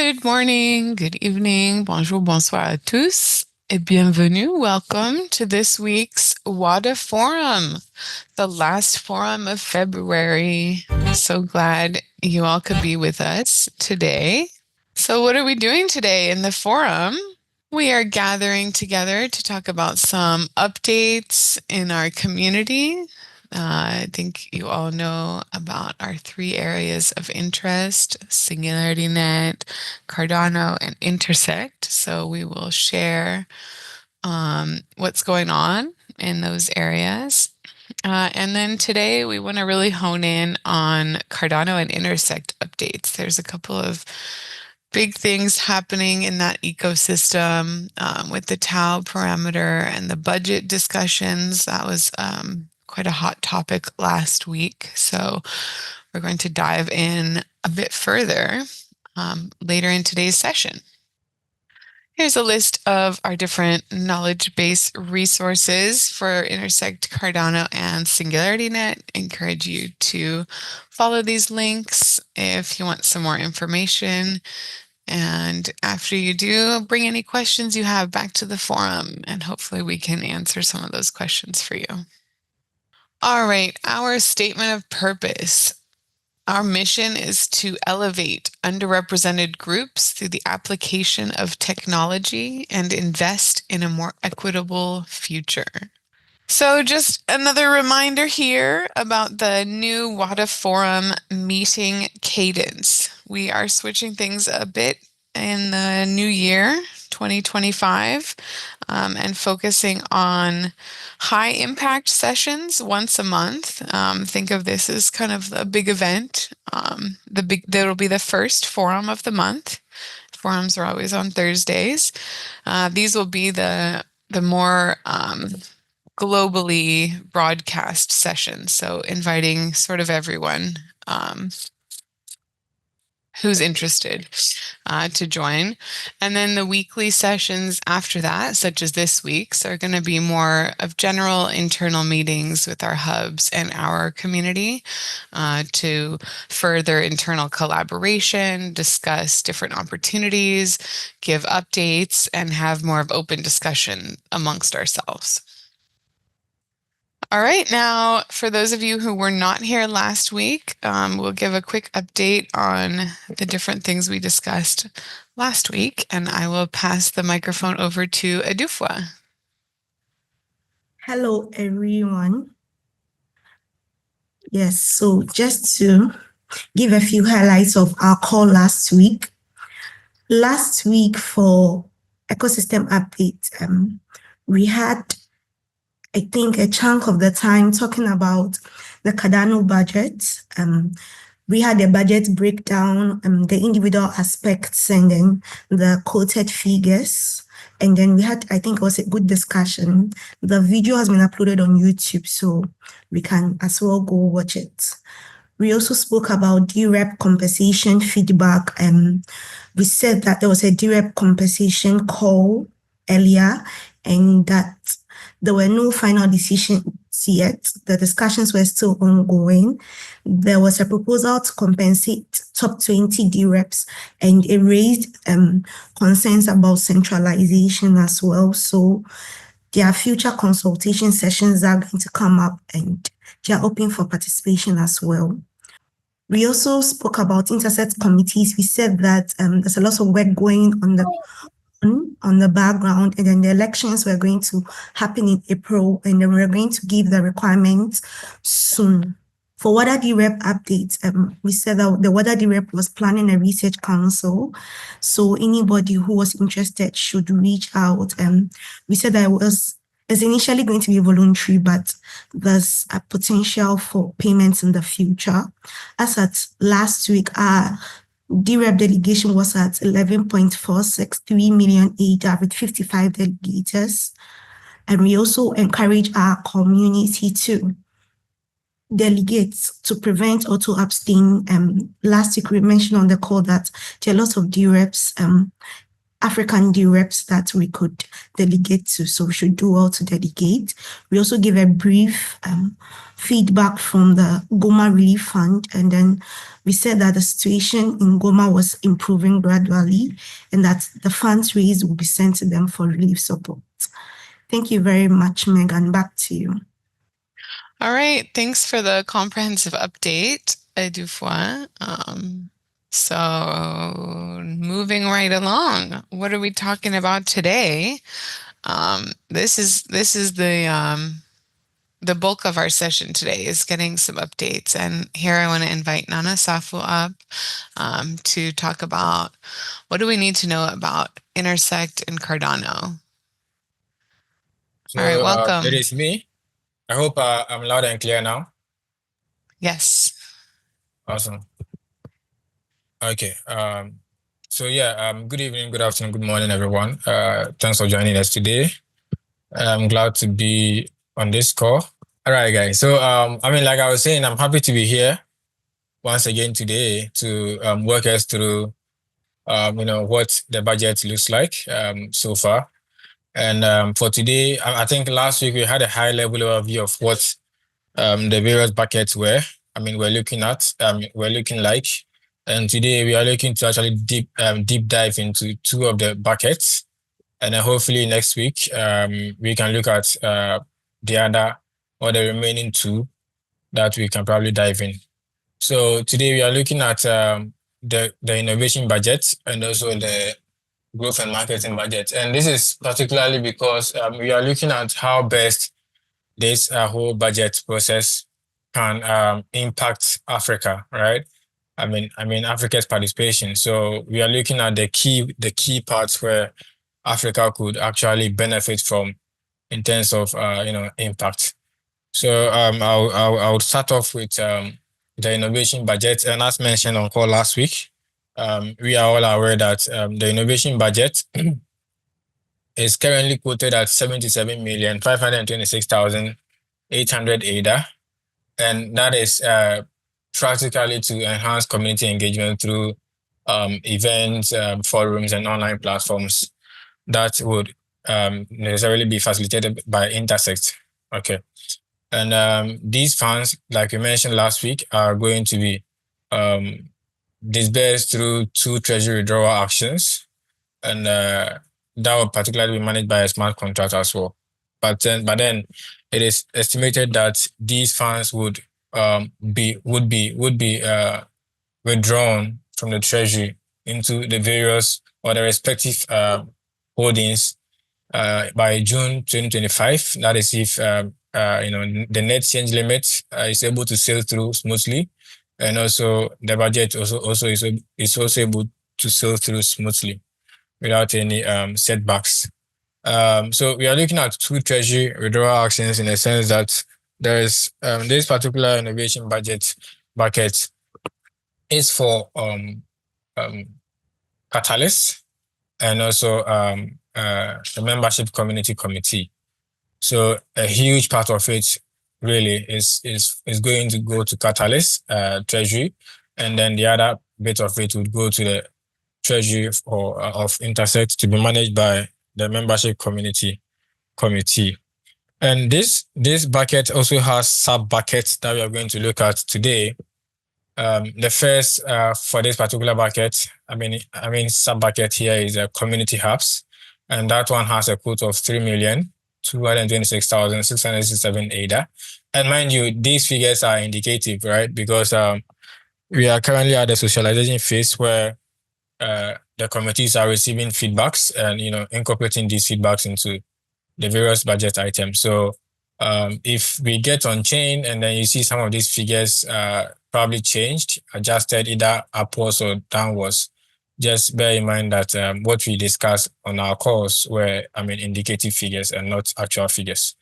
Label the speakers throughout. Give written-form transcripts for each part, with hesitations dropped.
Speaker 1: Good morning, good evening, bonjour, bonsoir à tous, et bienvenue. Welcome to this week's Wada Forum, the last forum of February. So glad you all could be with us today. So what are we doing today in the forum? We are gathering together to talk about some updates in our community. I think you all know about our three areas of interest: SingularityNet, Cardano, and Intersect. So we will share what's going on in those areas. And then today we want to really hone in on Cardano and Intersect updates. There's a couple of big things happening in that ecosystem with the Tau parameter and the budget discussions. That was quite a hot topic last week. So we're going to dive in a bit further later in today's session. Here's a list of our different knowledge base resources for Intersect, Cardano, and SingularityNet. I encourage you to follow these links if you want some more information. And after you do, bring any questions you have back to the forum, and hopefully we can answer some of those questions for you. All right, our statement of purpose. Our mission is to elevate underrepresented groups through the application of technology and invest in a more equitable future. So just another reminder here about the new Wada Forum meeting cadence. We are switching things a bit in the new year, 2025, and focusing on high impact sessions once a month. Think of this as kind of a big event. That'll be the first forum of the month. Forums are always on Thursdays. These will be the more globally broadcast sessions, so inviting sort of everyone who's interested to join. And then the weekly sessions after that, such as this week's, are going to be more of general internal meetings with our hubs and our community to further internal collaboration, discuss different opportunities, give updates, and have more of open discussion amongst ourselves. All right, now for those of you who were not here last week, we'll give a quick update on the different things we discussed last week, and I will pass the microphone over to Adufwa.
Speaker 2: Hello, everyone. Yes, so just to give a few highlights of our call last week. Last week for ecosystem update, we had, I think, a chunk of the time talking about the Cardano budget. We had a budget breakdown, the individual aspects, and then the quoted figures. And then we had, I think it was a good discussion. The video has been uploaded on YouTube, so we can as well go watch it. We also spoke about DREP compensation feedback. We said that there was a DREP compensation call earlier and that there were no final decisions yet. The discussions were still ongoing. There was a proposal to compensate top 20 DREPs, and it raised concerns about centralization as well. So there are future consultation sessions that are going to come up, and they are open for participation as well. We also spoke about intersect committees. We said that there's a lot of work going on the background, and then the elections were going to happen in April, and then we're going to give the requirements soon. For Wada DREP updates, we said that the Wada DREP was planning a research council, so anybody who was interested should reach out. We said that it's initially going to be voluntary, but there's a potential for payments in the future. As at last week, our DREP delegation was at 11.463 million ADA with 55 delegators. And we also encourage our community to delegate to prevent or to abstain. Last week we mentioned on the call that there are lots of DREPs African D reps that we could delegate to. So we should do well to delegate. We also give a brief feedback from the Goma Relief Fund. And then we said that the situation in Goma was improving gradually and that the funds raised will be sent to them for relief support. Thank you very much, Megan. Back to you.
Speaker 1: All right. Thanks for the comprehensive update, Edufwa. So moving right along, what are we talking about today? This is the bulk of our session today is getting some updates. And here I want to invite Nana Safu up to talk about what do we need to know about Intersect and Cardano.
Speaker 3: So,
Speaker 1: All right, welcome.
Speaker 3: It is me. I hope I'm loud and clear now.
Speaker 1: Yes.
Speaker 3: Awesome. Okay. So yeah, good evening, good afternoon, good morning, everyone. Thanks for joining us today. I'm glad to be on this call. All right, guys. So, like I was saying, I'm happy to be here once again today to walk us through, what the budget looks like so far. And for today, I think last week we had a high level overview of what the various buckets we're looking at, we're looking like. And today we are looking to actually deep dive into two of the buckets. And then hopefully next week, we can look at the other or the remaining two that we can probably dive in. So today we are looking at the innovation budget and also the growth and marketing budget. And this is particularly because we are looking at how best this whole budget process can impact Africa, right? I mean Africa's participation. So we are looking at the key parts where Africa could actually benefit from in terms of impact. So I'll start off with the innovation budget, and as mentioned on call last week, we are all aware that the innovation budget is currently quoted at 77,526,800 ADA, and that is practically to enhance community engagement through events, forums, and online platforms that would necessarily be facilitated by Intersect. Okay. And these funds, like we mentioned last week, are going to be disbursed through two treasury withdrawal actions, and that will particularly be managed by a smart contract as well. But then it is estimated that these funds would be withdrawn from the treasury into the various or the respective holdings by June 2025. That is if the net change limit is able to sail through smoothly, and also the budget is also able to sail through smoothly without any setbacks. So we are looking at two treasury withdrawal actions in the sense that there is this particular innovation budget bucket is for Catalyst and also the membership community committee. So a huge part of it really is going to go to Catalyst treasury, and then the other bit of it would go to the treasury of Intersect to be managed by the membership community committee. And this bucket also has sub buckets that we are going to look at today. The first for this particular bucket, sub bucket here is community hubs, and that one has a quote of 3,226,667 ADA. And mind you, these figures are indicative, right? Because we are currently at the socialization phase where the committees are receiving feedbacks and incorporating these feedbacks into the various budget items. So if we get on chain and then you see some of these figures probably changed, adjusted either upwards or downwards, just bear in mind that what we discussed on our calls were indicative figures and not actual figures.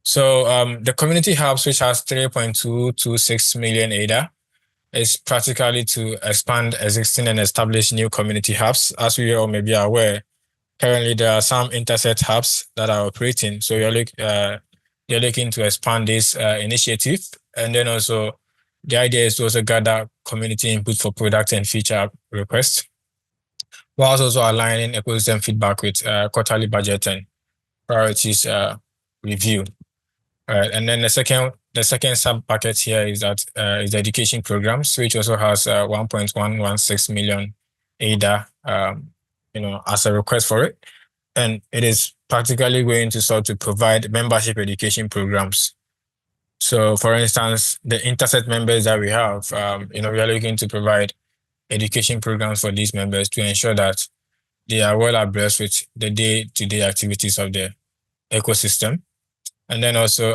Speaker 3: So the community hubs, which has 3.226 million ADA, is practically to expand existing and establish new community hubs. As we all may be aware, currently there are some Intersect hubs that are operating. So you're looking to expand this initiative. And then also the idea is to also gather community input for product and feature requests. whilst also aligning ecosystem feedback with quarterly budget and priorities review. And then the second sub bucket here is that is the education programs, which also has 1.116 million ADA, as a request for it, and it is practically going to sort to provide membership education programs. So, for instance, the Interset members that we have, we are looking to provide education programs for these members to ensure that they are well abreast with the day-to-day activities of the ecosystem. And then also,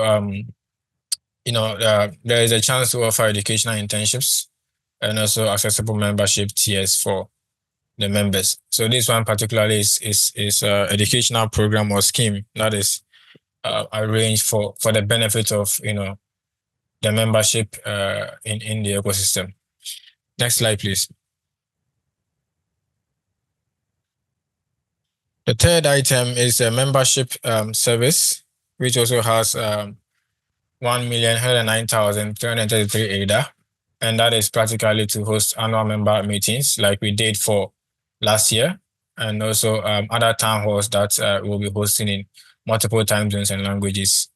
Speaker 3: there is a chance to offer educational internships and also accessible membership tiers for the members. So this one particularly is educational program or scheme that is arranged for the benefit of the membership in the ecosystem. Next slide, please. The third item is a membership service, which also has 1,109,333 ADA, and that is practically to host annual member meetings like we did for last year, and also other town halls that we'll be hosting in multiple time zones and languages,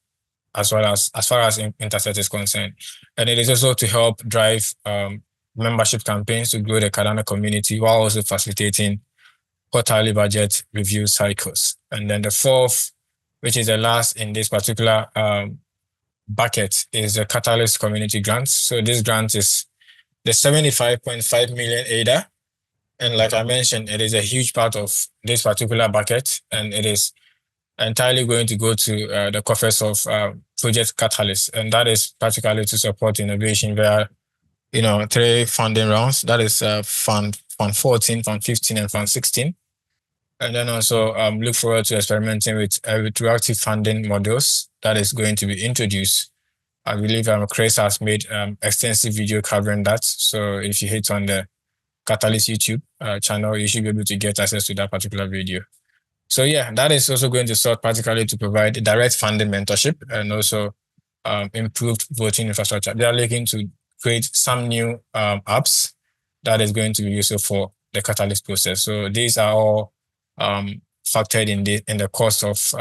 Speaker 3: as far as Interset is concerned. And it is also to help drive membership campaigns to grow the Cardano community while also facilitating quarterly budget review cycles. And then the fourth, which is the last in this particular bucket, is the Catalyst Community Grants. So this grant is the 75.5 million ADA. And like I mentioned, it is a huge part of this particular bucket, and it is entirely going to go to the coffers of Project Catalyst. And that is practically to support innovation via, 3 funding rounds. That is Fund 14, Fund 15, and Fund 16. And then also look forward to experimenting with retroactive funding models that is going to be introduced. I believe Chris has made extensive video covering that. So if you hit on the Catalyst YouTube channel, you should be able to get access to that particular video. So yeah, that is also going to serve practically to provide direct funding mentorship and also improved voting infrastructure. They are looking to create some new apps that is going to be useful for the Catalyst process. So these are all factored in the cost of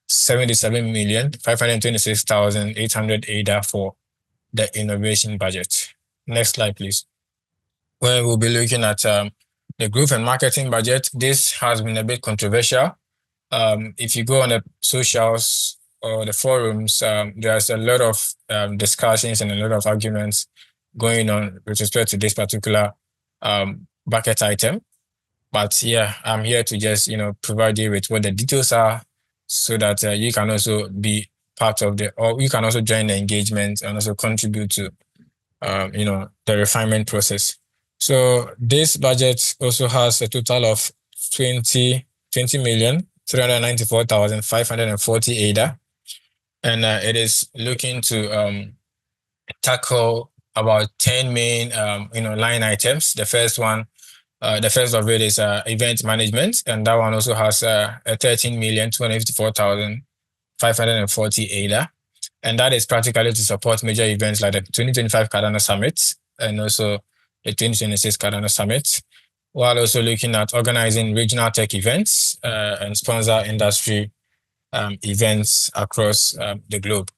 Speaker 3: 77,526,800 ADA for the innovation budget. Next slide, please. Where we'll be looking at the growth and marketing budget. This has been a bit controversial. If you go on the socials or the forums, there's a lot of discussions and a lot of arguments going on with respect to this particular bucket item. But yeah, I'm here to just provide you with what the details are, so that you can also be part of or you can also join the engagement and also contribute to the refinement process. So this budget also has a total of 20,394,540 ADA, and it is looking to tackle about 10 main line items. The first of it is event management, and that one also has a 13,254,540 ADA, and that is practically to support major events like the 2025 Cardano Summit and also the 2026 Cardano Summit, while also looking at organizing regional tech events and sponsor industry events across the globe.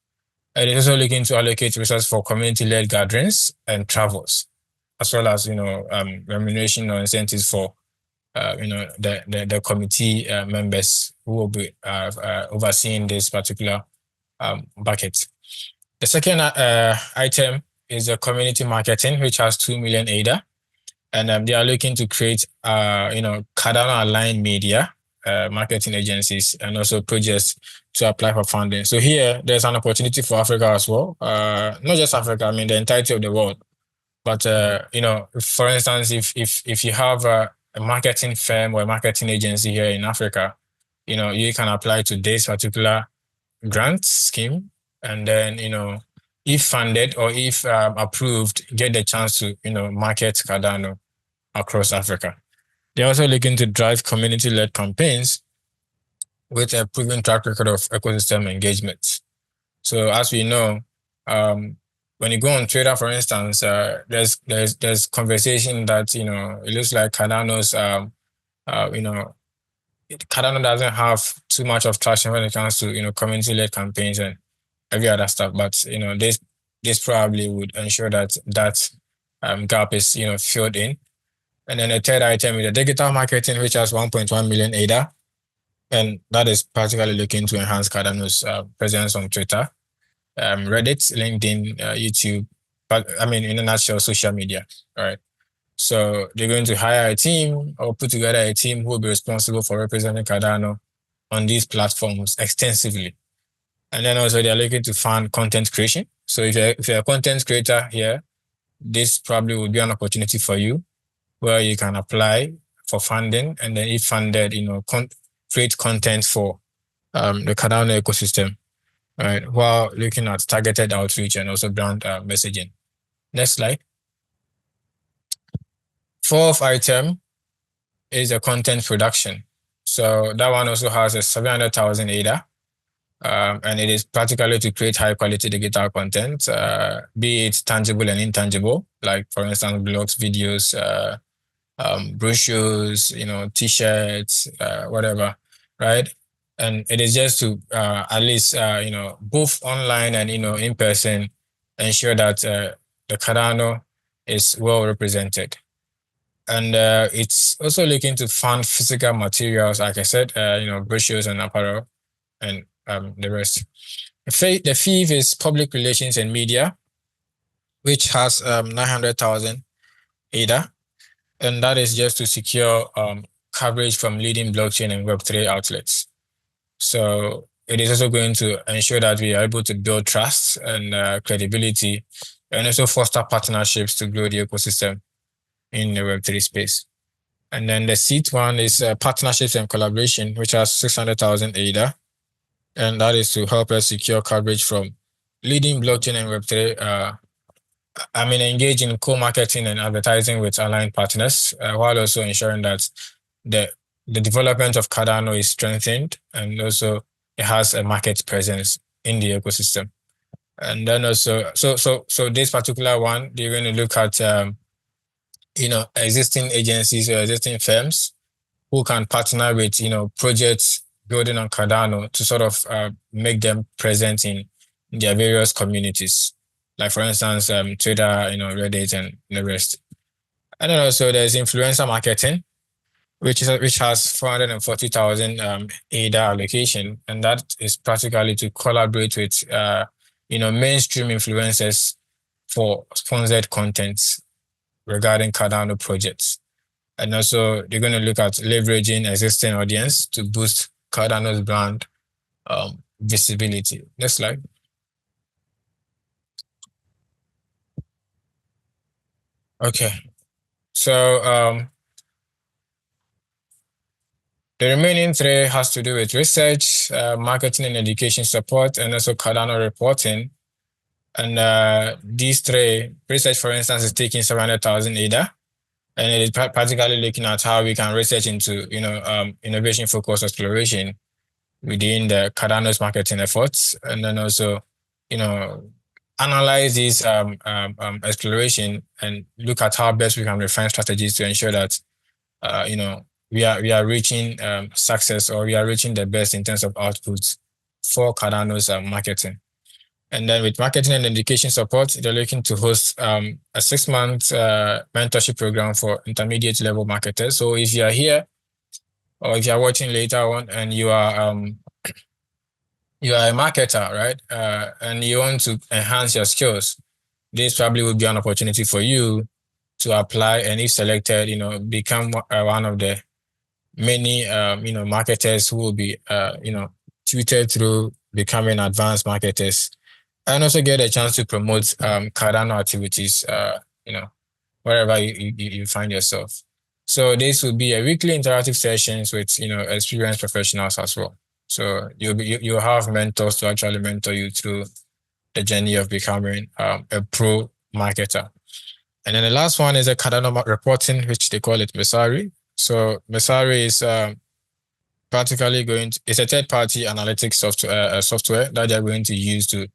Speaker 3: It is also looking to allocate resources for community-led gatherings and travels, as well as remuneration or incentives for the committee members who will be overseeing this particular bucket. The second item is the community marketing, which has 2 million ADA, and they are looking to create Cardano aligned media marketing agencies and also projects to apply for funding. So here there's an opportunity for Africa as well, not just Africa, I mean the entirety of the world. But for instance, if you have a marketing firm or a marketing agency here in Africa, you can apply to this particular grant scheme, and then if funded or if approved, get the chance to market Cardano across Africa. They're also looking to drive community-led campaigns with a proven track record of ecosystem engagement. So as we know, when you go on Twitter, for instance, there's conversation that it looks like Cardano's Cardano doesn't have too much of traction when it comes to community-led campaigns and every other stuff. But this probably would ensure that gap is filled in. And then the third item is the digital marketing, which has 1.1 million ADA. And that is particularly looking to enhance Cardano's presence on Twitter, Reddit, LinkedIn, YouTube, but I mean, in a nutshell, social media, right? So they're going to hire a team or put together a team who will be responsible for representing Cardano on these platforms extensively. And then also they're looking to fund content creation. So if you're a content creator here, this probably would be an opportunity for you where you can apply for funding, and then if funded, create content for the Cardano ecosystem, right? While looking at targeted outreach and also brand messaging. Next slide. Fourth item is the content production. So that one also has a 700,000 ADA, and it is practically to create high quality digital content, be it tangible and intangible, like for instance, blogs, videos, brochures, t-shirts, whatever, right? And it is just to at least, both online and, in person, ensure that the Cardano is well represented. And it's also looking to fund physical materials, like I said, brochures and apparel and the rest. The fifth is public relations and media, which has 900,000 ADA. And that is just to secure coverage from leading blockchain and Web3 outlets. So it is also going to ensure that we are able to build trust and credibility, and also foster partnerships to grow the ecosystem in the Web3 space. And then the sixth one is partnerships and collaboration, which has 600,000 ADA. And that is to help us secure coverage from leading blockchain and Web3 engage in co-marketing and advertising with aligned partners, while also ensuring that the development of Cardano is strengthened and also it has a market presence in the ecosystem. And then also, so this particular one, they're going to look at existing agencies or existing firms who can partner with projects building on Cardano to sort of make them present in their various communities. Like for instance, Twitter, Reddit, and the rest. And then also there's influencer marketing, which has 440,000 ADA allocation, and that is practically to collaborate with mainstream influencers for sponsored content regarding Cardano projects. And also they're going to look at leveraging existing audience to boost Cardano's brand visibility. Next slide. Okay, so the remaining three has to do with research, marketing and education support, and also Cardano reporting. And these three, research, for instance, is taking 700,000 ADA, and it is practically looking at how we can research into innovation-focused exploration within the Cardano's marketing efforts, and then also analyze this exploration and look at how best we can refine strategies to ensure that we are reaching success, or we are reaching the best in terms of outputs for Cardano's marketing. And then with marketing and education support, they're looking to host a 6-month mentorship program for intermediate level marketers. So if you are here, or if you are watching later on and you are a marketer, right? And you want to enhance your skills, this probably would be an opportunity for you to apply, and if selected, become one of the many, marketers who will be, tutored through becoming advanced marketers, and also get a chance to promote Cardano activities, wherever you find yourself. So this will be a weekly interactive sessions with, experienced professionals as well. So you'll have mentors to actually mentor you through the journey of becoming a pro marketer. And then the last one is a Cardano reporting, which they call it Messari. So Messari is practically it's a third-party analytics software that they're going to use to,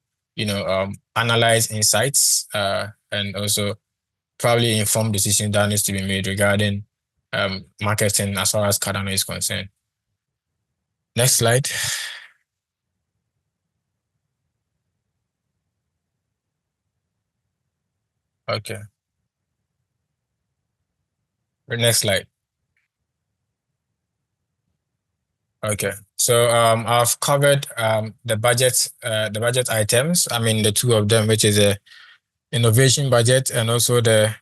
Speaker 3: analyze insights and also probably inform decisions that needs to be made regarding marketing as far as Cardano is concerned. Next slide. Okay. Next slide. Okay, so I've covered the budget items. I mean the two of them, which is a innovation budget and also the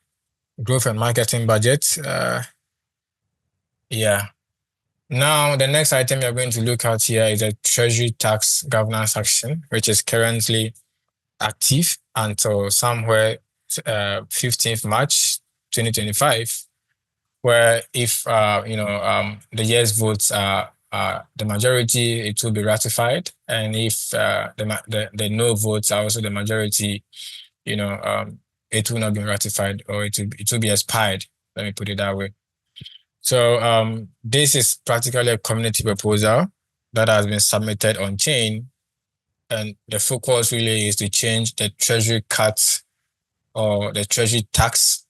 Speaker 3: growth and marketing budget. Yeah. Now the next item you're going to look at here is a treasury tax governance action, which is currently active until somewhere 15th March 2025. Where if the yes votes are the majority, it will be ratified, and if the no votes are also the majority, it will not be ratified, or it will be expired. Let me put it that way. So this is practically a community proposal that has been submitted on chain, and the focus really is to change the treasury cut or the treasury tax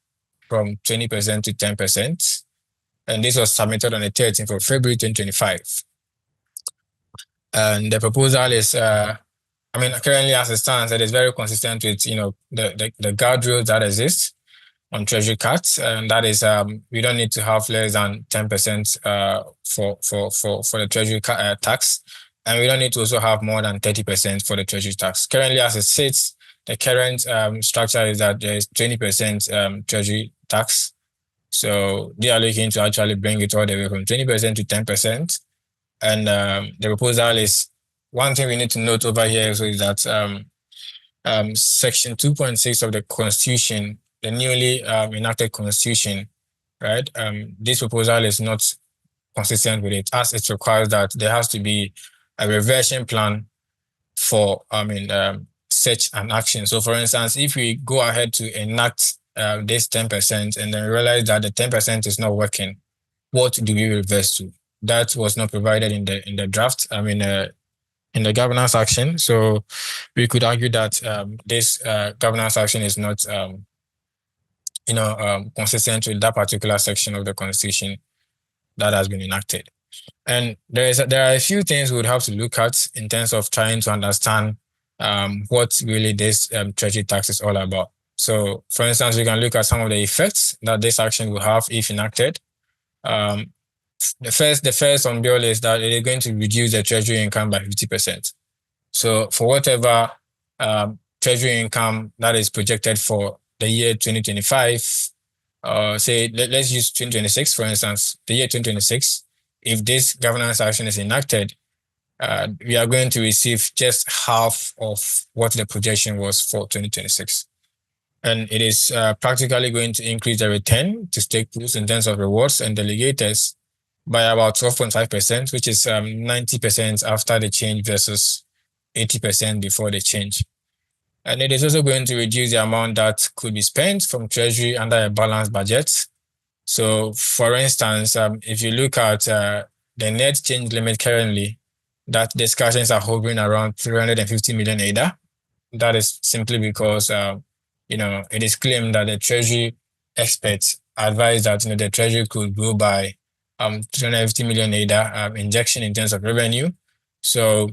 Speaker 3: from 20% to 10%. And this was submitted on the 13th of February 2025. And the proposal is, currently as it stands, it is very consistent with, the guardrails that exist on treasury cuts, and that is, we don't need to have less than 10% for the treasury tax, and we don't need to also have more than 30% for the treasury tax. Currently, as it sits, the current structure is that there is 20% treasury tax. So they are looking to actually bring it all the way from 20% to 10%. And the proposal is, one thing we need to note over here also is that Section 2.6 of the Constitution, the newly enacted Constitution, right? This proposal is not consistent with it, as it requires that there has to be a reversion plan for, such an action. So for instance, if we go ahead to enact this 10% and then realize that the 10% is not working, what do we reverse to? That was not provided in the draft, in the governance action. So we could argue that this governance action is not consistent with that particular section of the Constitution that has been enacted. And there are a few things we would have to look at in terms of trying to understand what really this treasury tax is all about. So, for instance, we can look at some of the effects that this action will have if enacted. The first on bill is that it is going to reduce the treasury income by 50%. So, for whatever treasury income that is projected for the year 2025, say let's use 2026 for instance, the year 2026. If this governance action is enacted, we are going to receive just half of what the projection was for 2026. And it is practically going to increase the return to stakeholders in terms of rewards and delegators by about 12.5%, which is 90% after the change versus 80% before the change. And it is also going to reduce the amount that could be spent from Treasury under a balanced budget. So, for instance, if you look at the net change limit currently, that discussions are hovering around 350 million ADA. That is simply because it is claimed that the Treasury experts advise that the Treasury could grow by 350 million ADA injection in terms of revenue. So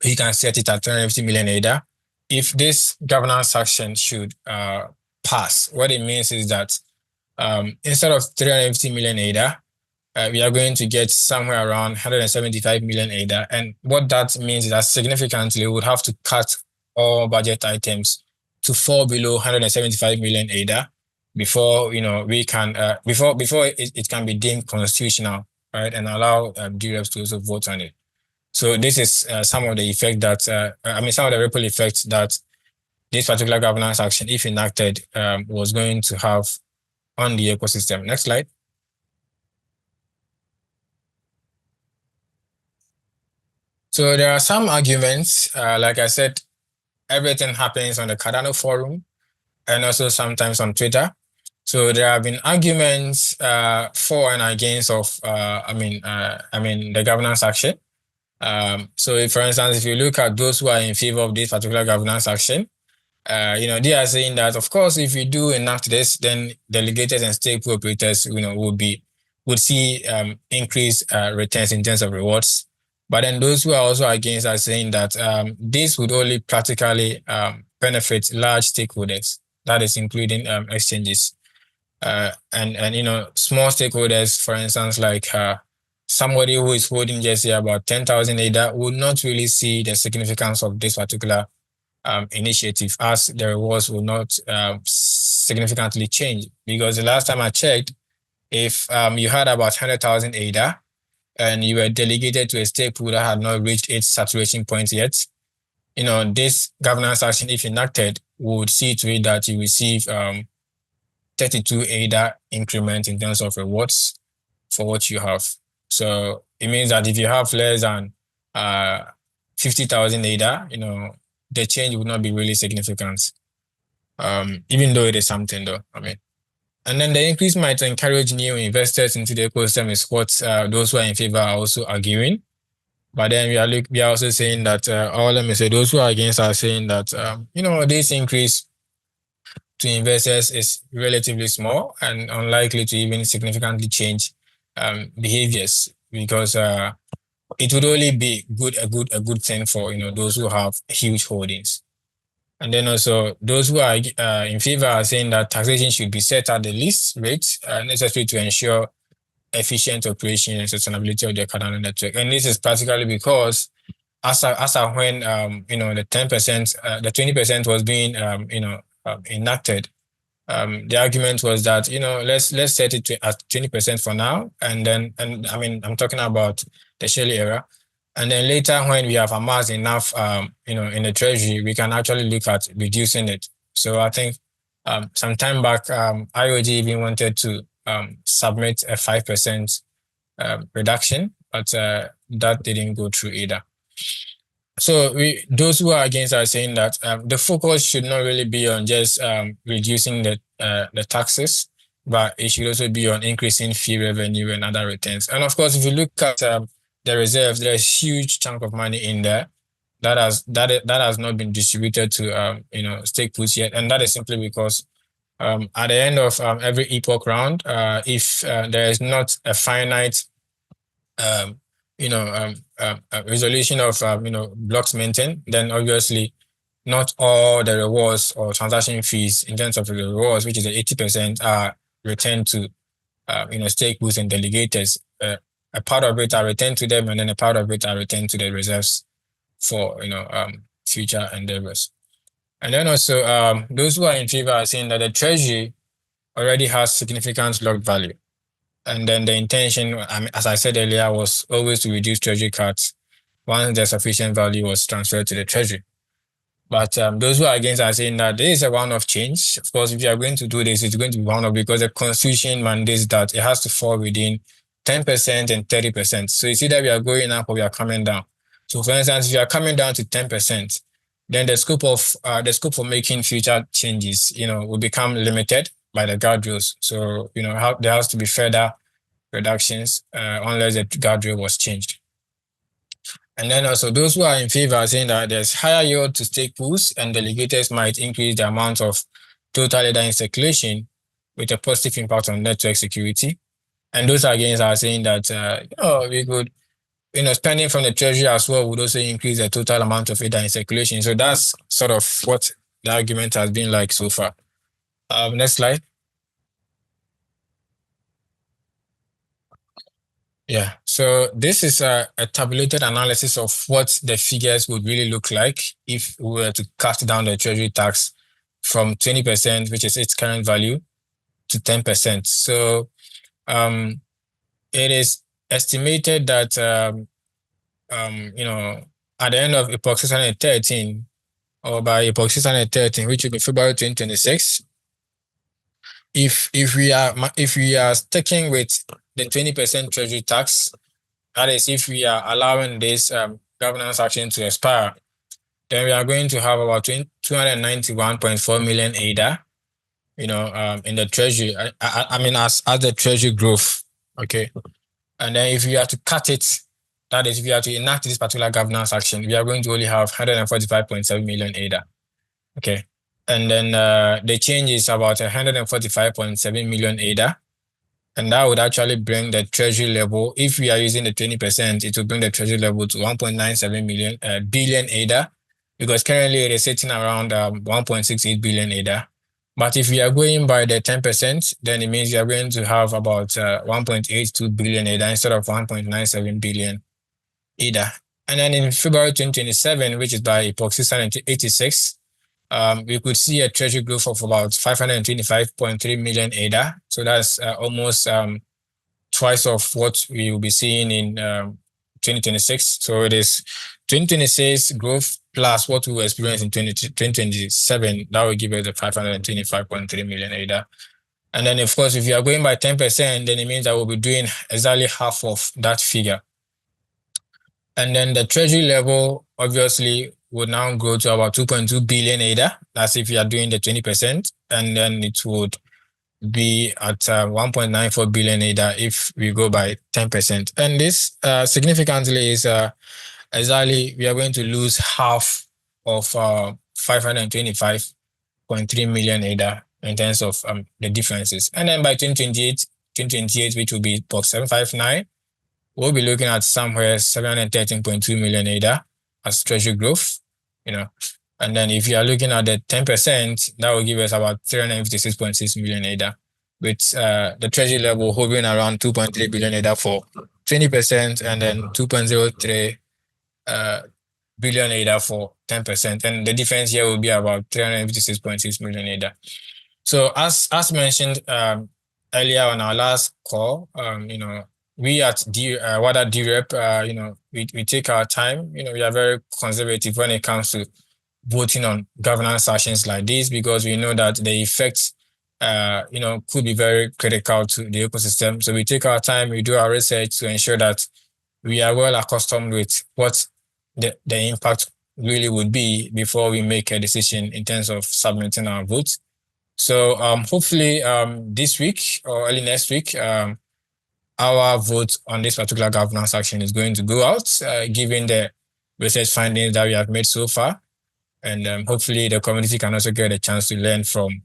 Speaker 3: you can set it at 350 million ADA. If this governance action should pass, what it means is that instead of 350 million ADA, we are going to get somewhere around 175 million ADA. And what that means is that significantly we would have to cut all budget items to fall below 175 million ADA before we can before it can be deemed constitutional, right, and allow DREPs to also vote on it. So this is some of the effect that some of the ripple effects that this particular governance action, if enacted, was going to have on the ecosystem. Next slide. So there are some arguments. Like I said, everything happens on the Cardano forum and also sometimes on Twitter. So there have been arguments for and against of the governance action. So if, for instance, if you look at those who are in favor of this particular governance action, they are saying that, of course, if you do enact this, then delegators and stake operators, will be would see increased returns in terms of rewards. But then those who are also against are saying that this would only practically benefit large stakeholders, that is including exchanges. And small stakeholders, for instance, like somebody who is holding just say about 10,000 ADA would not really see the significance of this particular initiative, as the rewards will not significantly change. Because the last time I checked, if you had about 100,000 ADA and you were delegated to a stakeholder that had not reached its saturation point yet, this governance action, if enacted, would see to it that you receive 32 ADA increment in terms of rewards for what you have. So it means that if you have less than 50,000 ADA, the change would not be really significant, even though it is something though, And then the increase might encourage new investors into the ecosystem is what those who are in favor are also arguing. But then we are also saying that, those who are against are saying that, this increase to investors is relatively small and unlikely to even significantly change behaviors, because it would only be a good thing for those who have huge holdings. And then also those who are in favor are saying that taxation should be set at the least rate necessary to ensure efficient operation and sustainability of the Cardano network. And this is practically because as when the 10%, the 20% was being enacted, the argument was that let's set it at 20% for now, and I'm talking about the Shelley era, and then later when we have amassed enough in the treasury, we can actually look at reducing it. So I think some time back IOG even wanted to submit a 5% reduction, but that didn't go through either. So those who are against are saying that the focus should not really be on just reducing the taxes, but it should also be on increasing fee revenue and other returns. And of course, if you look at the reserves, there's a huge chunk of money in there that has not been distributed to stake puts yet, and that is simply because at the end of every epoch round, if there is not a finite resolution of blocks maintained, then obviously not all the rewards or transaction fees in terms of the rewards, which is the 80%, are returned to stake pools and delegators. A part of it are returned to them, and then a part of it are returned to the reserves for future endeavors. And then also those who are in favor are saying that the treasury already has significant locked value. And then the intention, as I said earlier, was always to reduce treasury cuts once the sufficient value was transferred to the treasury. But those who are against are saying that there is a one-off change. Of course, if you are going to do this, it's going to be one-off because the constitution mandates that it has to fall within 10% and 30%. So it's either we are going up or we are coming down. So for instance, if you are coming down to 10%, then the scope for making future changes, will become limited by the guardrails. So, there has to be further reductions unless the guardrail was changed. And then also those who are in favor are saying that there's higher yield to stake pools and delegators might increase the amount of total ADA in circulation with a positive impact on network security. And those against are saying that, we could, spending from the treasury as well would also increase the total amount of ADA in circulation. So that's sort of what the argument has been like so far. Next slide. Yeah, so this is a tabulated analysis of what the figures would really look like if we were to cut down the treasury tax from 20%, which is its current value, to 10%. So it is estimated that, at the end of epoch 613, or by epoch 613, which will be February 2026, if we are sticking with the 20% treasury tax, that is, if we are allowing this governance action to expire, then we are going to have about 291.4 million ADA, in the treasury. As the treasury growth, okay. And then if we are to cut it, that is, if we are to enact this particular governance action, we are going to only have 145.7 million ADA, okay. And then the change is about 145.7 million ADA. And that would actually bring the treasury level, if we are using the 20%, it will bring the treasury level to 1.97 billion ADA, because currently it is sitting around 1.68 billion ADA. But if we are going by the 10%, then it means you are going to have about 1.82 billion ADA instead of 1.97 billion ADA. And then in February 2027, which is by epoch 686, we could see a treasury growth of about 525.3 million ADA. So that's almost twice of what we will be seeing in 2026. So it is 2026 growth plus what we will experience in 2027. That will give us the 525.3 million ADA. And then, of course, if you are going by 10%, then it means that we'll be doing exactly half of that figure. And then the treasury level obviously would now grow to about 2.2 billion ADA. That's if you are doing the 20%. And then it would be at 1.94 billion ADA if we go by 10%. And this significantly is exactly we are going to lose half of 525.3 million ADA in terms of the differences. And then by 2028, which will be box 759, we'll be looking at somewhere 713.2 million ADA as treasury growth, And then if you are looking at the 10%, that will give us about 356.6 million ADA, with the treasury level hovering around 2.3 billion ADA for 20%, and then 2.03 billion ADA for 10%. And the difference here will be about 356.6 million ADA. So as mentioned earlier on our last call, we at Wada DREP, we take our time. We are very conservative when it comes to voting on governance actions like this, because we know that the effects, could be very critical to the ecosystem. So we take our time, we do our research to ensure that we are well accustomed with what the impact really would be before we make a decision in terms of submitting our votes. So hopefully this week or early next week, our vote on this particular governance action is going to go out, given the research findings that we have made so far. And hopefully the community can also get a chance to learn from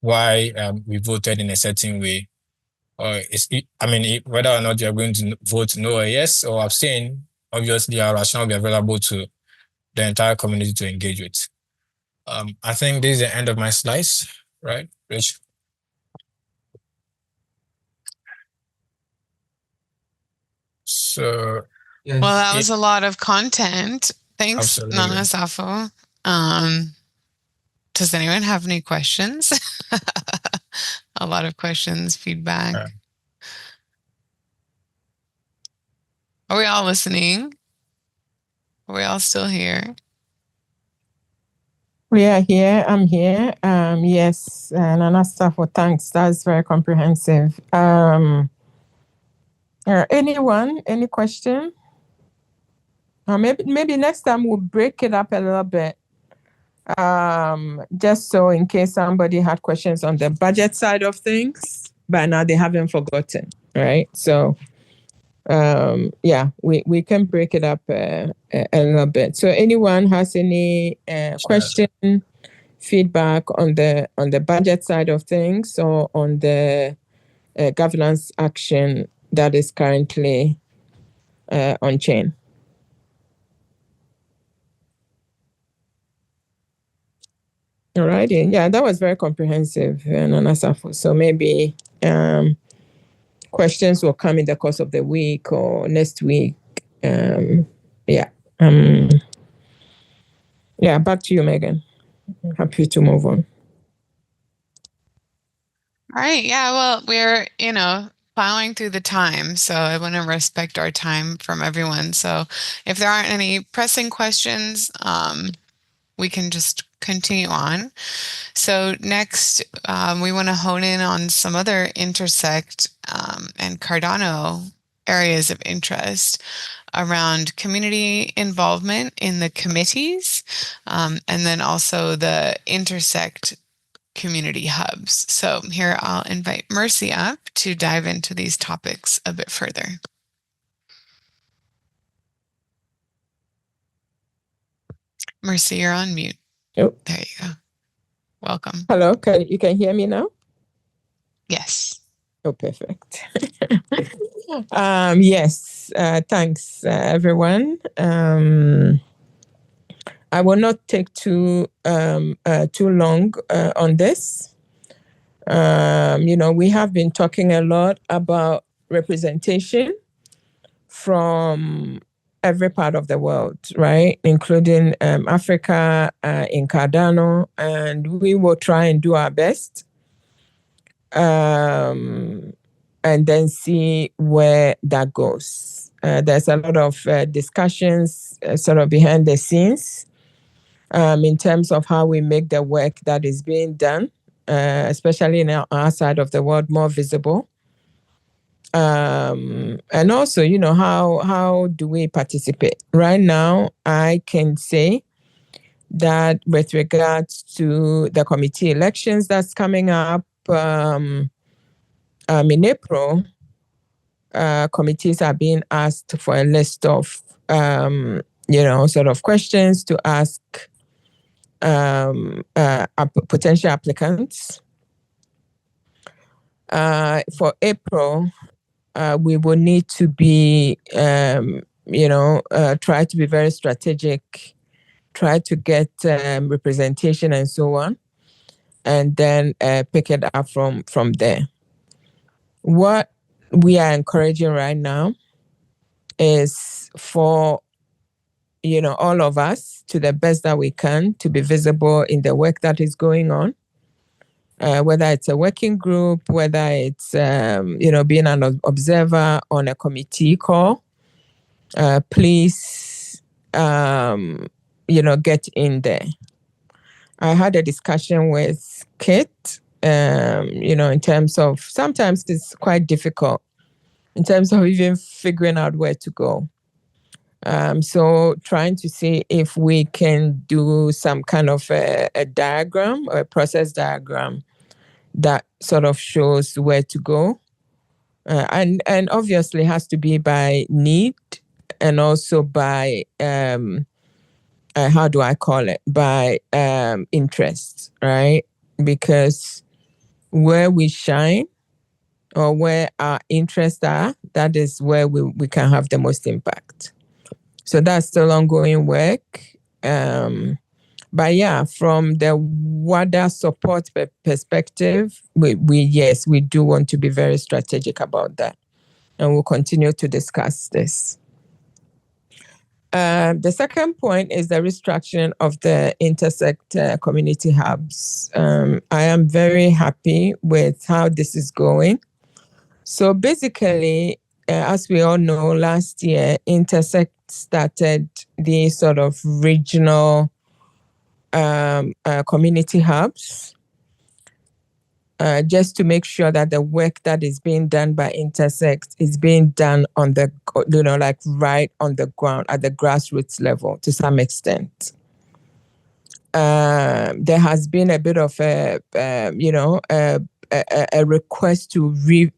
Speaker 3: why we voted in a certain way. Whether or not you are going to vote no or yes or abstain, obviously our rationale will be available to the entire community to engage with. I think this is the end of my slides, right, Rich? So,
Speaker 1: yes. Well, that was a lot of content. Thanks, Nana Safo. Does anyone have any questions? A lot of questions, feedback. Are we all listening? Are we all still here?
Speaker 4: We are here. I'm here. Yes, Nana Safo, thanks. That's very comprehensive. Anyone? Any question? Maybe next time we'll break it up a little bit. Just so in case somebody had questions on the budget side of things, but now they haven't forgotten, right? So we can break it up a little bit. So anyone has any question, feedback on the budget side of things, or on the governance action that is currently on chain? All righty. Yeah, that was very comprehensive, Nana Safo. So maybe questions will come in the course of the week or next week. Back to you, Megan. Happy to move on.
Speaker 1: All right. Yeah, well, we're, plowing through the time, so I want to respect our time from everyone. So if there aren't any pressing questions, we can just continue on. So next, we want to hone in on some other Intersect and Cardano areas of interest around community involvement in the committees, and then also the Intersect community hubs. So here I'll invite Mercy up to dive into these topics a bit further. Mercy, you're on mute.
Speaker 4: Oh.
Speaker 1: There you go. Welcome.
Speaker 4: Hello, you can hear me now?
Speaker 1: Yes.
Speaker 4: Oh, perfect. Yes, thanks, everyone. I will not take too long on this. We have been talking a lot about representation from every part of the world, right? Including Africa in Cardano, and we will try and do our best. And then see where that goes. There's a lot of discussions sort of behind the scenes in terms of how we make the work that is being done, especially in our side of the world, more visible. And also, how do we participate? Right now, I can say that with regards to the committee elections that's coming up in April, committees are being asked for a list of, sort of questions to ask potential applicants. For April, we will need to be, try to be very strategic, try to get representation and so on, and then pick it up from there. What we are encouraging right now is for all of us, to the best that we can, to be visible in the work that is going on, whether it's a working group, whether it's being an observer on a committee call. Please get in there. I had a discussion with Kit, in terms of, sometimes it's quite difficult in terms of even figuring out where to go. So trying to see if we can do some kind of a diagram or a process diagram that sort of shows where to go. And obviously has to be by need and also by, how do I call it? By interest, right? Because where we shine or where our interests are, that is where we can have the most impact. So that's still ongoing work. But yeah, from the WADA support perspective, we do want to be very strategic about that. And we'll continue to discuss this. The second point is the restructuring of the intersect community hubs. I am very happy with how this is going. So basically, as we all know, last year, Intersect started the sort of regional community hubs, just to make sure that the work that is being done by Intersect is being done on the, like right on the ground at the grassroots level to some extent. There has been a bit of a request to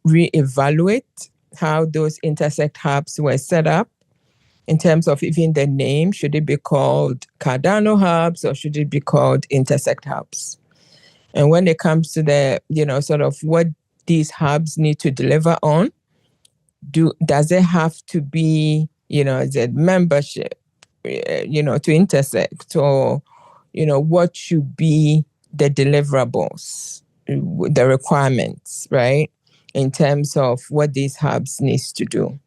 Speaker 4: reevaluate how those Intersect hubs were set up in terms of even the name. Should it be called Cardano hubs or should it be called Intersect hubs? And when it comes to the, sort of what these hubs need to deliver on, does it have to be, is it membership, to Intersect, or, what should be the deliverables, the requirements, right, in terms of what these hubs needs to do.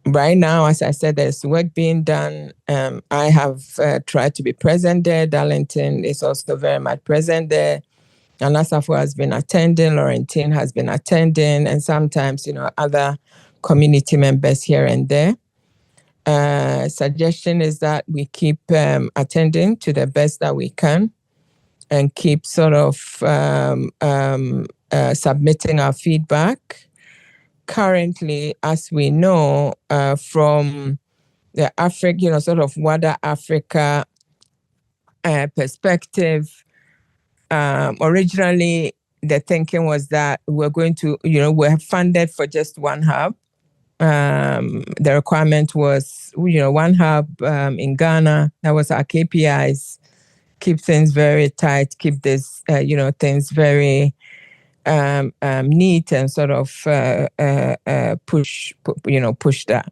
Speaker 4: Right now, as I said, there's work being done. I have tried to be present there. Darlington is also very much present there. Anasafo has been attending. Laurentine has been attending. And sometimes, other community members here and there. Suggestion is that we keep attending to the best that we can and keep sort of submitting our feedback. Currently, as we know, from the Africa, sort of WADA Africa perspective, originally the thinking was that we're going to, we're funded for just one hub. The requirement was, one hub in Ghana. That was our KPIs keep things very tight, keep this, things very neat, and sort of push that.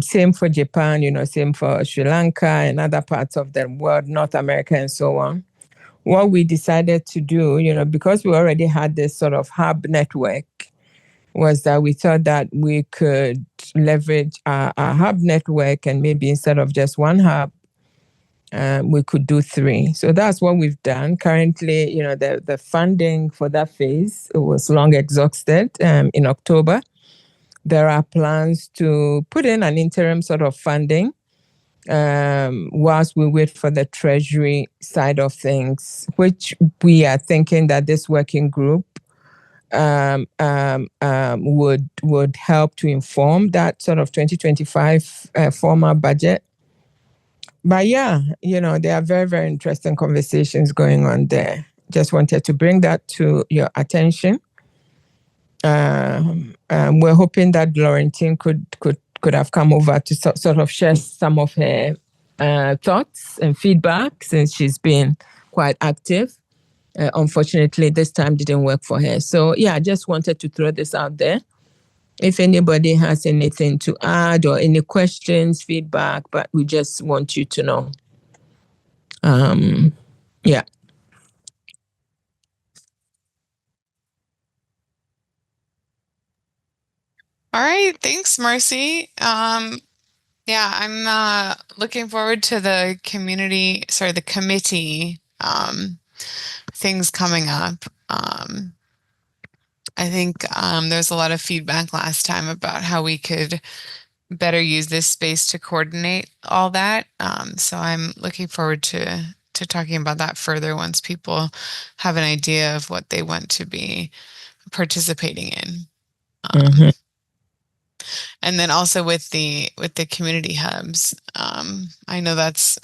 Speaker 4: Same for Japan, same for Sri Lanka and other parts of the world, North America, and so on. What we decided to do, because we already had this sort of hub network, was that we thought that we could leverage our hub network, and maybe instead of just one hub, we could do 3. So that's what we've done. Currently, the funding for that phase was long exhausted in October. There are plans to put in an interim sort of funding whilst we wait for the Treasury side of things, which we are thinking that this working group would help to inform that sort of 2025 formal budget. But yeah, there are very, very interesting conversations going on there. Just wanted to bring that to your attention. We're hoping that Laurentine could have come over to sort of share some of her thoughts and feedback, since she's been quite active. Unfortunately, this time didn't work for her. So yeah, I just wanted to throw this out there. If anybody has anything to add or any questions, feedback, but we just want you to know. Yeah.
Speaker 1: All right, thanks, Marcy. Yeah, I'm looking forward to the committee things coming up. I think there's a lot of feedback last time about how we could better use this space to coordinate all that. So I'm looking forward to talking about that further once people have an idea of what they want to be participating in. And then also with the community hubs, I know that's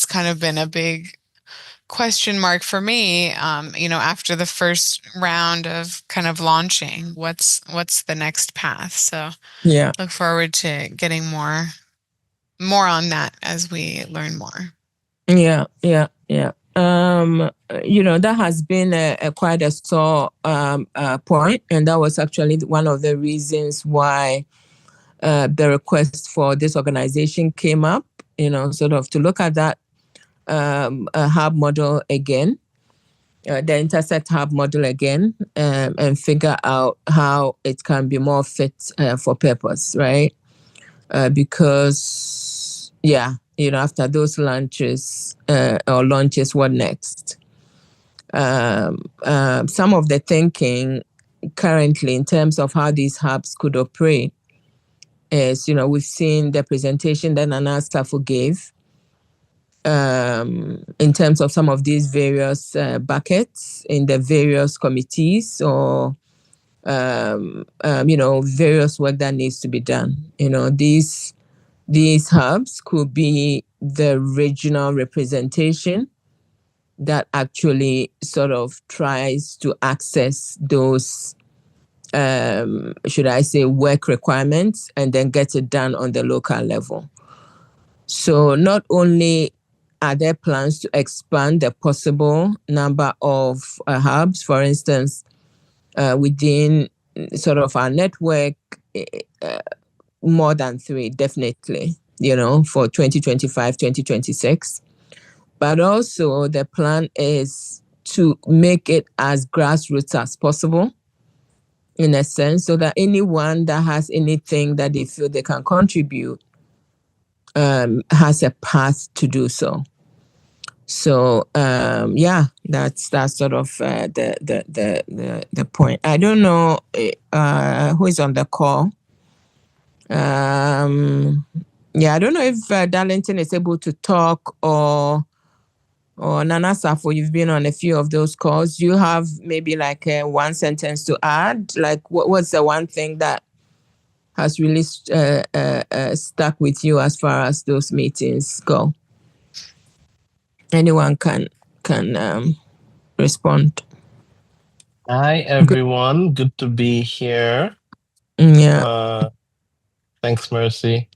Speaker 1: kind of been a big question mark for me. After the first round of kind of launching, what's the next path? So
Speaker 4: yeah,
Speaker 1: look forward to getting more on that as we learn more.
Speaker 4: Yeah. That has been a quite a sore point, and that was actually one of the reasons why the request for this organization came up. Sort of to look at that hub model again, the intersect hub model again, and figure out how it can be more fit for purpose, right? Because after those launches, what next? Some of the thinking currently in terms of how these hubs could operate is, we've seen the presentation that Nana Safo gave in terms of some of these various buckets in the various committees, or various work that needs to be done. These hubs could be the regional representation that actually sort of tries to access those, should I say, work requirements, and then get it done on the local level. So not only are there plans to expand the possible number of hubs, for instance, within sort of our network, more than 3, definitely, for 2025, 2026. But also the plan is to make it as grassroots as possible, in a sense, so that anyone that has anything that they feel they can contribute has a path to do so. So that's sort of the point. I don't know who is on the call. I don't know if Darlington is able to talk, or Nana Safo, you've been on a few of those calls. You have maybe like one sentence to add. Like, what's the one thing that has really stuck with you as far as those meetings go? Anyone can respond.
Speaker 5: Hi everyone, good to be here.
Speaker 4: Yeah.
Speaker 5: Thanks, Mercy.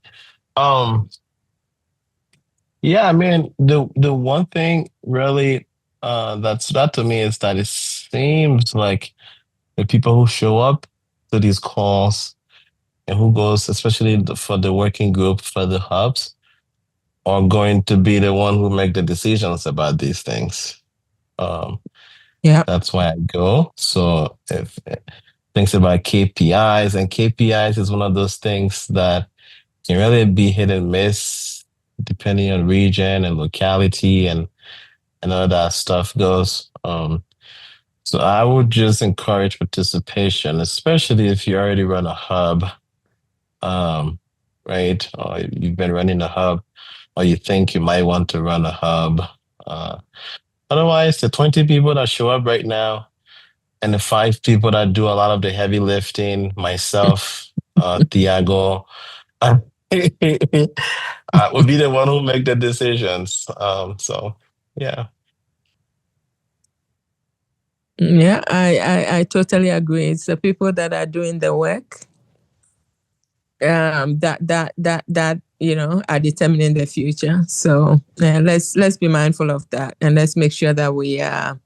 Speaker 5: Yeah, I mean, the one thing really that stood out to me is that it seems like the people who show up to these calls and who goes, especially for the working group for the hubs, are going to be the one who make the decisions about these things. Um,
Speaker 4: Yeah.
Speaker 5: that's why I go. So if things about KPIs, and KPIs is one of those things that can really be hit and miss depending on region and locality and all that stuff goes. So I would just encourage participation, especially if you already run a hub, right? Or you've been running a hub, or you think you might want to run a hub. Uh, Otherwise, the 20 people that show up right now and the 5 people that do a lot of the heavy lifting, myself, Tiago, will be the one who make the decisions. So yeah.
Speaker 4: Yeah, I totally agree. It's the people that are doing the work that are determining the future. So let's be mindful of that, and let's make sure that we are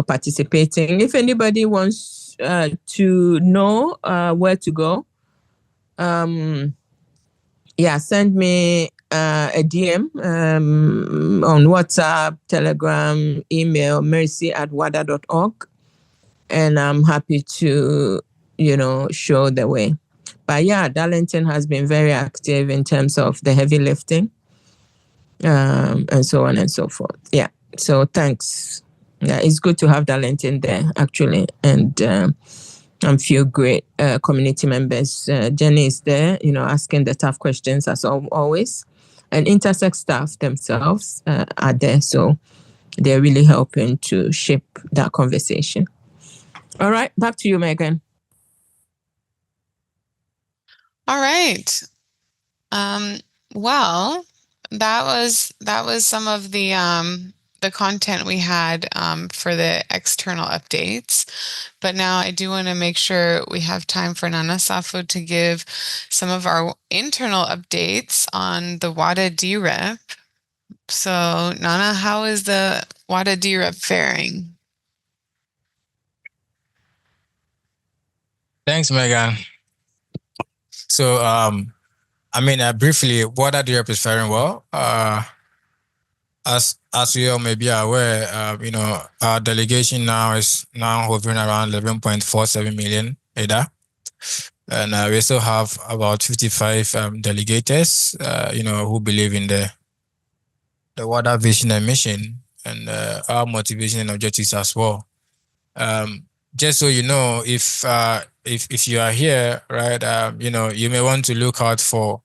Speaker 4: participating. If anybody wants to know where to go, send me a DM on WhatsApp, Telegram, email, mercy@wada.org, and I'm happy to show the way. But yeah, Darlington has been very active in terms of the heavy lifting, and so on and so forth. Yeah, so thanks. Yeah, it's good to have Darlington there, actually, and I feel great. Community members, Jenny is there, asking the tough questions as always, and Intersect staff themselves are there, so they're really helping to shape that conversation. All right, back to you, Megan.
Speaker 1: All right. Well, that was some of the content we had for the external updates. But now I do want to make sure we have time for Nana Safo to give some of our internal updates on the WADA DREP. So Nana, how is the WADA DREP faring?
Speaker 3: Thanks, Megan. So, briefly, WADA DREP is faring well. As you all may be aware, our delegation now is hovering around 11.47 million ADA. And we still have about 55 delegators, who believe in the WADA vision and mission, and our motivation and objectives as well. Just so you know, if you are here, right, you may want to look out for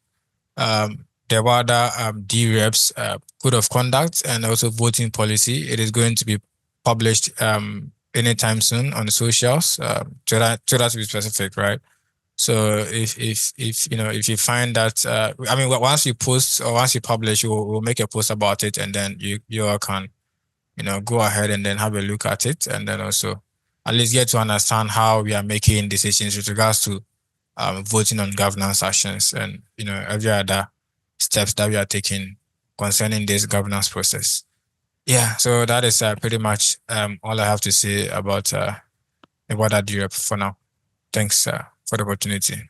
Speaker 3: the WADA DREP's code of conduct and also voting policy. It is going to be published anytime soon on the socials. To that to be specific, right? So if you find that once you post or once you publish, we'll make a post about it, and then you all can go ahead and then have a look at it, and then also at least get to understand how we are making decisions with regards to voting on governance actions and every other steps that we are taking concerning this governance process. Yeah, so that is pretty much all I have to say about the WADA DREP for now. Thanks for the opportunity.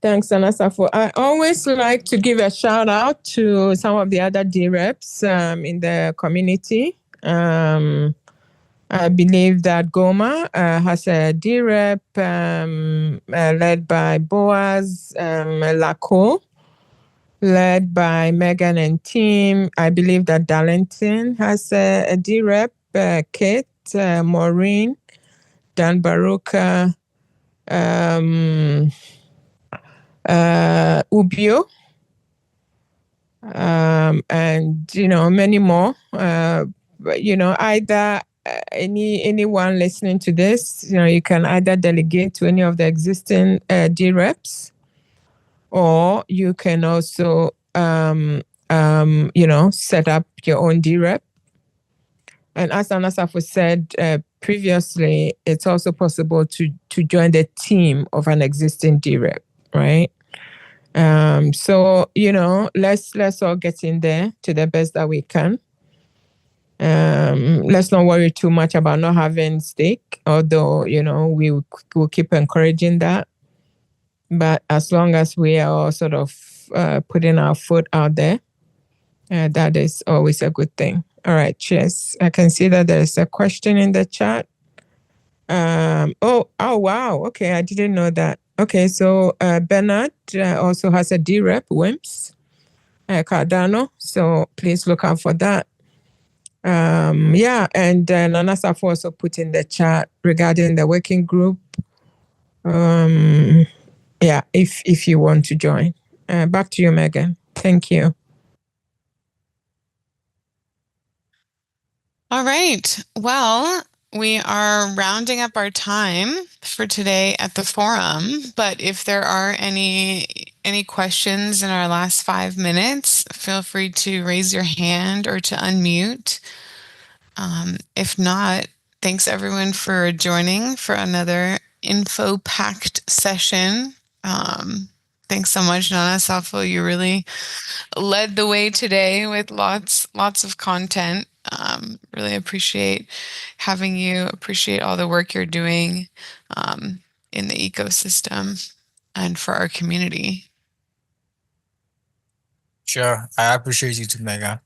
Speaker 4: Thanks, Anasafo. I always like to give a shout out to some of the other DREPs in the community. I believe that Goma has a DREP led by Boaz Laco, led by Megan and team. I believe that Darlington has a DREP, Kate, Maureen, Dan Baruka, Ubio, and many more. Either anyone listening to this, you can either delegate to any of the existing DREPs, or you can also set up your own DREP. And as Anasafo said previously, it's also possible to join the team of an existing DREP, right? So let's all get in there to the best that we can. Let's not worry too much about not having steak, although we will keep encouraging that. But as long as we are all sort of putting our foot out there, that is always a good thing. All right, cheers. I can see that there's a question in the chat. Oh wow. Okay, I didn't know that. Okay, so Bernard also has a D-Rep, WIMPs, Cardano. So please look out for that. And Nana Safo also put in the chat regarding the working group. If you want to join. Back to you, Megan. Thank you.
Speaker 1: All right. Well, we are rounding up our time for today at the forum, but if there are any questions in our last 5 minutes, feel free to raise your hand or to unmute. If not, thanks everyone for joining for another info-packed session. Thanks so much, Nana Safo. You really led the way today with lots of content. Really appreciate having you, appreciate all the work you're doing in the ecosystem and for our community.
Speaker 3: Sure. I appreciate you too, Megan.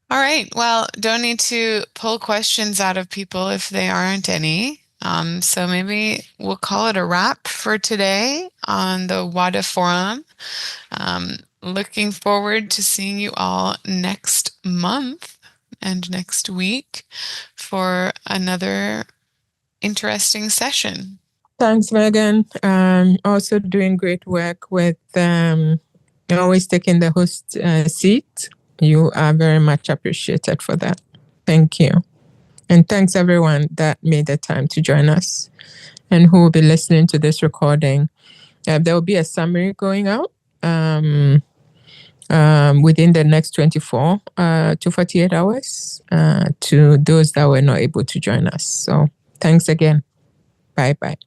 Speaker 1: All right. Well, don't need to pull questions out of people if they aren't any. So maybe we'll call it a wrap for today on the Wada Forum. Looking forward to seeing you all next month and next week for another interesting session.
Speaker 4: Thanks, Megan. Also doing great work with always taking the host seat. You are very much appreciated for that. Thank you. And thanks everyone that made the time to join us and who will be listening to this recording. There will be a summary going out within the next 24 to 48 hours to those that were not able to join us. So thanks again. Bye-bye.